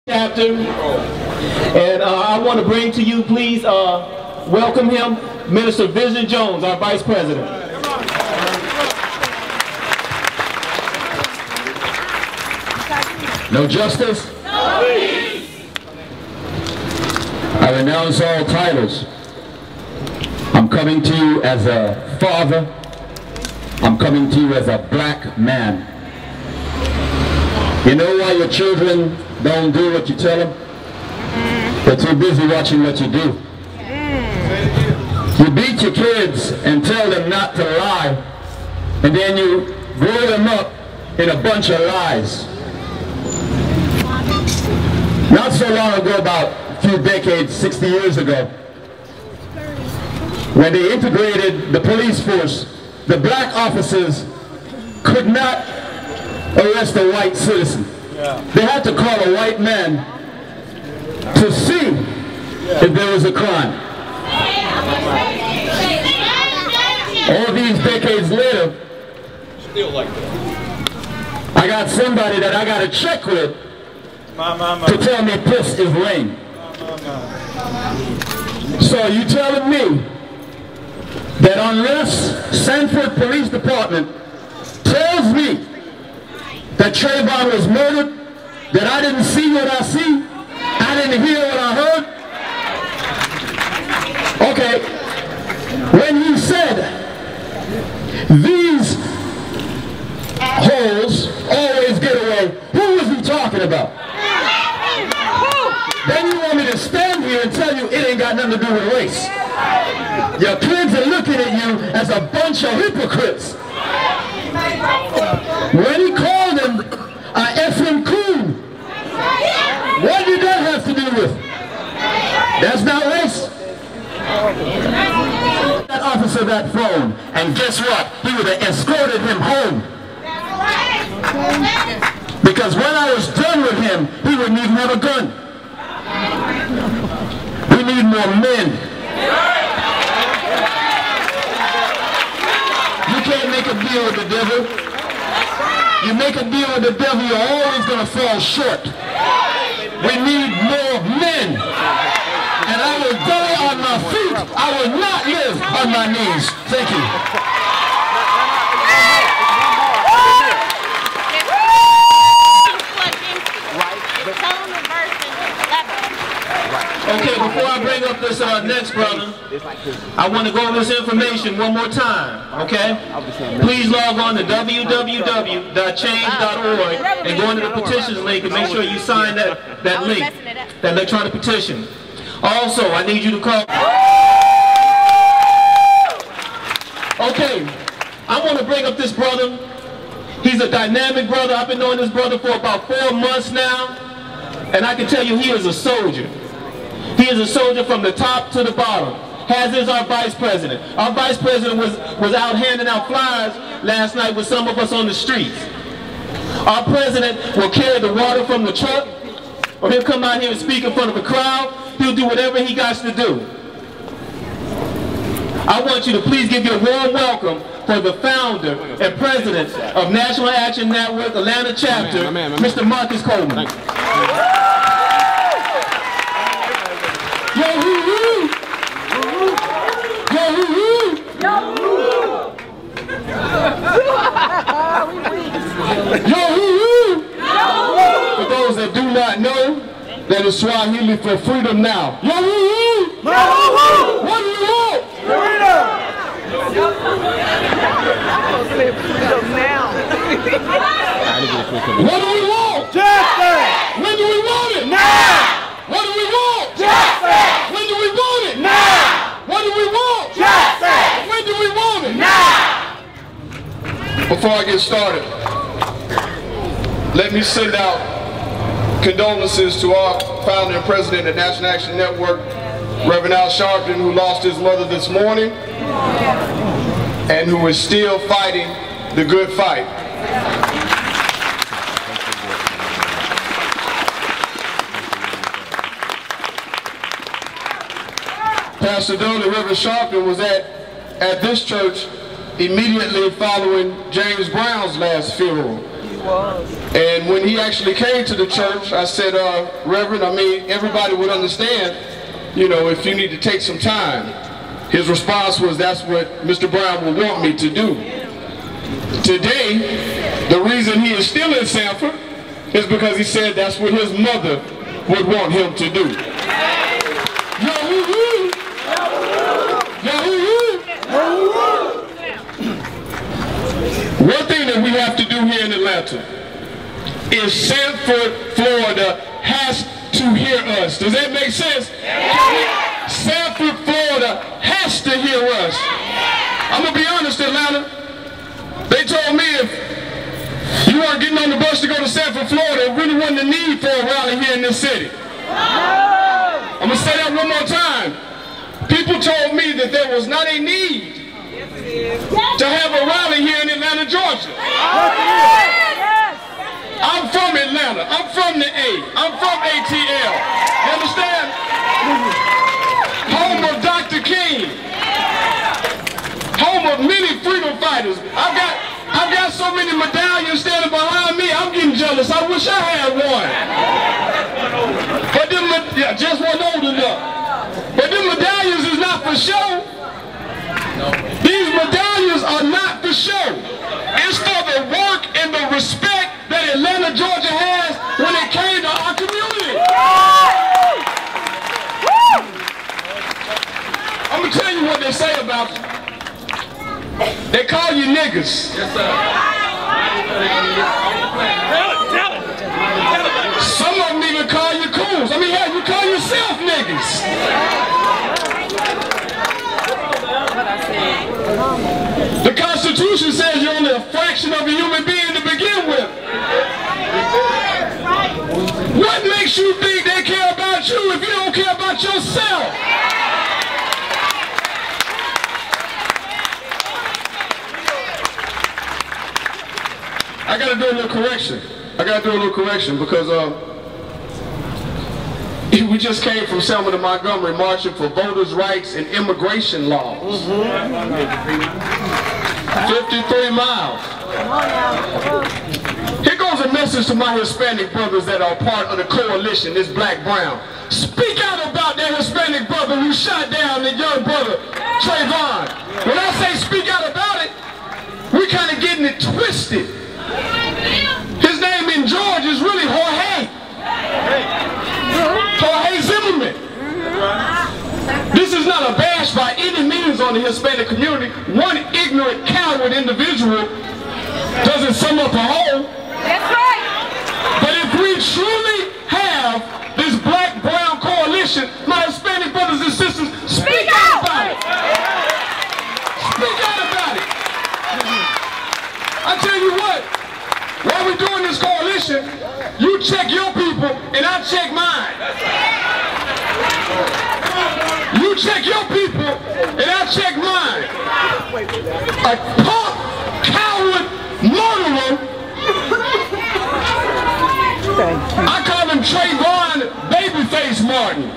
chapter, and I want to bring to you, please welcome him, Minister Vision Jones, our Vice President. No justice? No peace! I renounce all titles. I'm coming to you as a father. I'm coming to you as a black man. You know why your children don't do what you tell them? They're too busy watching what you do. You beat your kids and tell them not to lie, and then you grow them up in a bunch of lies. Not so long ago, about a few decades, 60 years ago, when they integrated the police force, the black officers could not arrest a white citizen. They had to call a white man to see if there was a crime. All these decades later, Still like that. I got somebody that I got to check with to tell me this is rain. So you telling me that unless Sanford Police Department tells me that Trayvon was murdered, that I didn't see what I see, I didn't hear what I heard? Okay, when he said these holes always get away, who was he talking about? Then you want me to stand here and tell you it ain't got nothing to do with race. Your kids are looking at you as a bunch of hypocrites. When he called him a effing coon, what did that have to do with? That's not race. That officer that phone, and guess what? He would have escorted him home. Because when I was done with him, he wouldn't even have a gun. We need more men. You can't make a deal with the devil. You make a deal with the devil, you're always going to fall short. We need more men. And I will die on my feet. I will not live on my knees. Thank you. Okay, before I bring up this next brother, I want to go over this information one more time, okay? Please log on to www.change.org and go into the petitions link and make sure you sign that link, that electronic petition. Also, I need you to call. Okay, I want to bring up this brother. He's a dynamic brother. I've been knowing this brother for about 4 months now, and I can tell you he is a soldier. He is a soldier from the top to the bottom, as is our vice president. Our vice president was out handing out flyers last night with some of us on the streets. Our president will carry the water from the truck, or he'll come out here and speak in front of a crowd. He'll do whatever he got to do. I want you to please give your warm welcome for the founder and president of National Action Network Atlanta Chapter, Mr. Marcus Coleman. Yo, hoo-hoo! Yo, hoo-hoo! Yo, hoo-hoo! Yo, hoo-hoo! For those that do not know, that is Swahili for freedom now. Yo, hoo-hoo! Yo, hoo-hoo! What do you want? Freedom! What do we want? Justice! When do we want it? Now! What do we want? Justice! When do we want it? Now! What do we want? Justice! When do we want it? Now! Before I get started, let me send out condolences to our founder and president of National Action Network, Reverend Al Sharpton, who lost his mother this morning and who is still fighting the good fight. Pastor Dolly Reverend Sharpton was at this church immediately following James Brown's last funeral. He was. And when he actually came to the church, I said, Reverend, I mean, everybody would understand, you know, if you need to take some time. His response was, that's what Mr. Brown would want me to do. Today, the reason he is still in Sanford is because he said that's what his mother would want him to do. Yahoo! Yahoo! One thing that we have to do here in Atlanta is Sanford, Florida has to hear us. Does that make sense? Sanford, Florida has to hear us. I'm going to be honest, Atlanta. They told me if you weren't getting on the bus to go to Sanford, Florida, it really wasn't a need for a rally here in this city. I'm going to say that one more time. People told me that there was not a need to have a rally here in Atlanta, Georgia. I'm from Atlanta. I'm from the A. I'm from ATL. You understand? Home of Dr. King. Home of many freedom fighters. I've got so many medallions standing behind me. I'm getting jealous. I wish I had one. But them, just one old enough. But them medallions is not for show. These medallions are not for show. It's for the work and the respect that Atlanta, Georgia has when it came to our community. I'm going to tell you what they say about you. They call you niggas. Yes, sir. Some of them even call you coons. I mean, hell, you call yourself niggas. The Constitution says you're only a fraction of a human being to begin with. What makes you think they care about you if you don't care about yourself? I got to do a little correction. Because we just came from Selma to Montgomery marching for voters' rights and immigration laws. 53 miles. Here goes a message to my Hispanic brothers that are part of the coalition, this black-brown. Speak out about that Hispanic brother who shot down the young brother, Trayvon. When I say speak out about it, we're kind of getting it twisted. His name in Georgia is really Jorge Zimmerman. This is not a bash by any means on the Hispanic community. One ignorant, coward individual doesn't sum up a whole. That's right. But if we truly have this black-brown coalition, my Hispanic brothers and sisters, speak out about it. Speak out about it. I tell you what, while we're doing this coalition, you check your people and I check mine. You check your people and I check mine. A punk, coward, murderer. I call him Trayvon Babyface Martin.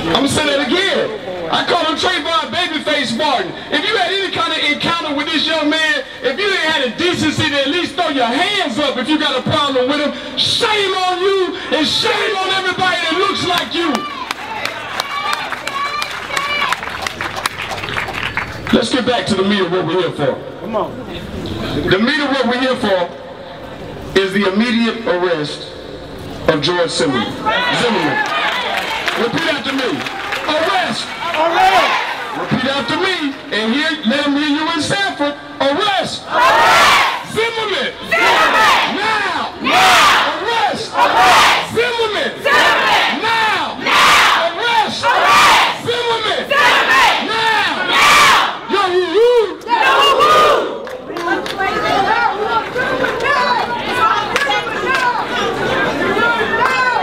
I'm going to say that again. I call him Trayvon Babyface Martin. If you had any kind of encounter with this young man, if you didn't have the decency to at least throw your hands up if you got a problem with him, shame on you and shame on everybody that looks like you. Let's get back to the meat of what we're here for. Come on. The meat of what we're here for is the immediate arrest of George Zimmerman. Repeat after me. Arrest! Arrest! Repeat after me, and let him hear you in Sanford. Arrest! Arrest! Zimmerman! Zimmerman! Now! Now! Arrest! Arrest! Zimmerman! Zimmerman! Now! Now! Arrest! Arrest! Zimmerman! Zimmerman! Now! Now! Yahoo! Yahoo!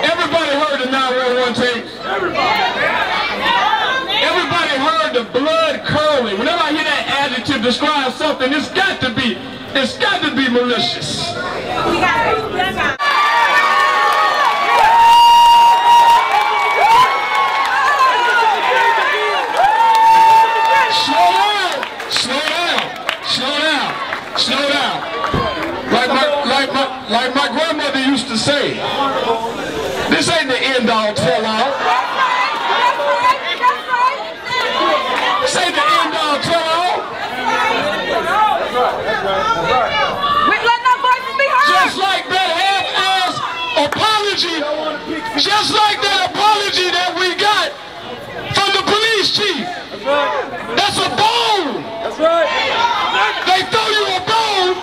Everybody heard the 911 tape? Everybody heard the blood curling. Whenever I hear that adjective describe something, it's got to be malicious. Slow down. This ain't the end all tell all. This ain't the end all tell all. Just like that half-ass apology, just like that apology that we got from the police chief. That's a bone. That's right. They throw you a bone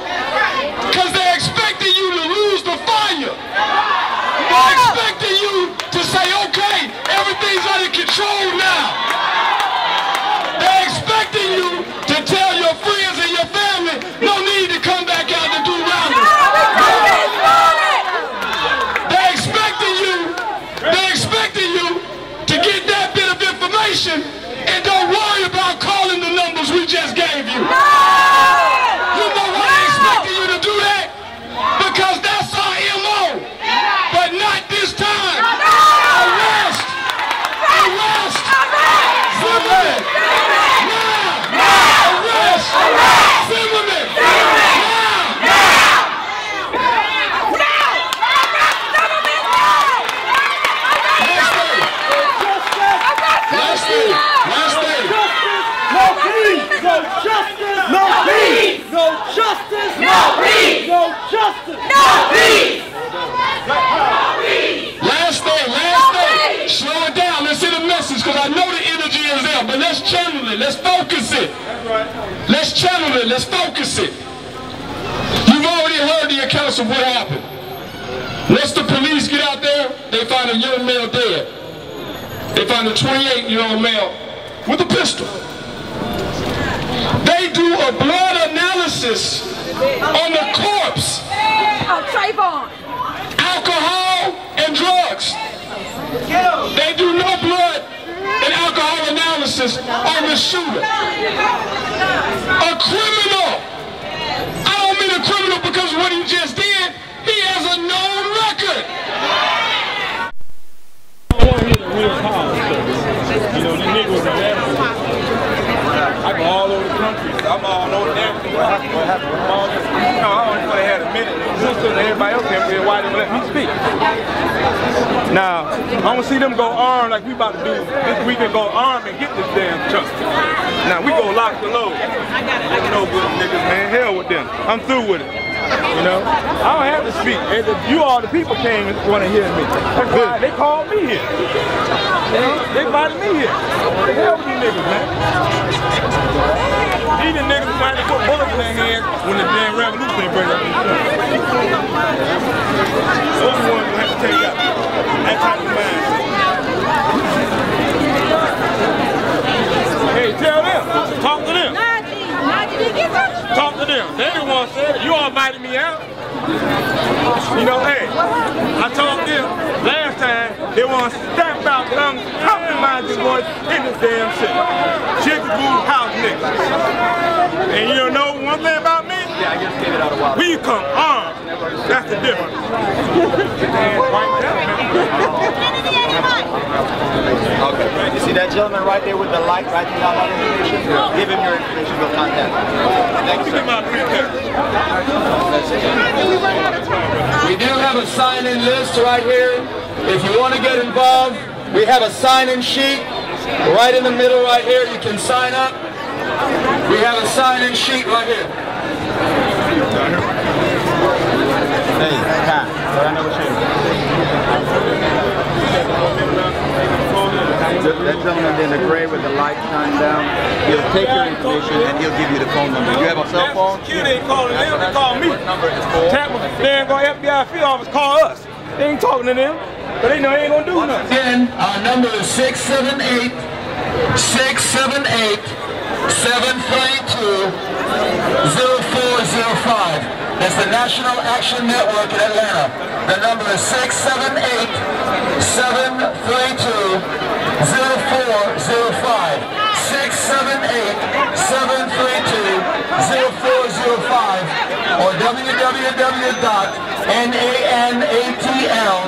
because they're expecting you to lose the fire. They're expecting you to say, okay, everything's under control now. They're expecting you to tell your friends and your family, no need to come back out to do roundups. They're expecting you to get that bit of information and don't worry about calling the numbers we just gave you. You know why they're expecting you to do that? Because that's our MO. But not this time. Arrest! Arrest! Zimmerman! Now! Arrest! Zimmerman! Slow it down. Let's hear the message because I know the energy is there, but let's channel it. Let's focus it. Let's channel it. Let's focus it. You've already heard the accounts of what happened. Once the police get out there, they find a young male dead. They find a 28-year-old male with a pistol. They do a blood analysis on the corpse. Oh, Trayvon. Alcohol and drugs. They do no blood and alcohol analysis on the shooter. A criminal. I don't mean a criminal because what he just did, he has a known record. You know, these niggas are there. I go all over the country. I'm all over there. What happened? No, I only had a minute. Everybody else came here. Why didn't let me speak? Now, I want to see them go armed like we about to do this weekend. Go armed and get this damn chunk. Now, we go lock the load. No good niggas, man. Hell with them. I'm through with it. You know, I don't have to speak. You all the people came and want to hear me. That's why they called me here. You know, they invited me here. What the hell with these niggas, man? These the niggas trying to put bullets in their hands when the damn revolution break up. Those the ones who have to take out that type of mind. Hey, tell them. Talk to them. Talk to them. They the ones said it. You all invited me out. You know, hey, I told them last time they want to step out some compromising voice in this damn city. Chickaboo house niggas. And you don't know one thing about me? Yeah, I just gave it out a while. We come armed. That's the difference. Okay. You see that gentleman right there with the light writing down that information? Yeah. Give him your information, we'll contact him. Thank you. We do have a sign-in list right here. If you want to get involved, we have a sign-in sheet right in the middle right here. You can sign up. We have a sign-in sheet right here. Hey, Pat, I know what you're doing. That gentleman in the gray with the light shining down, he'll take your information and he'll give you the phone number. You have a cell phone? Kid ain't calling them, they call me. They're going to FBI field office call us. They ain't talking to them, but they know they ain't going to do nothing. Again, our number is 678-678-732-0405. That's the National Action Network in Atlanta. The number is 678-732-0405. 678-732-0405 or www.nanatl.com.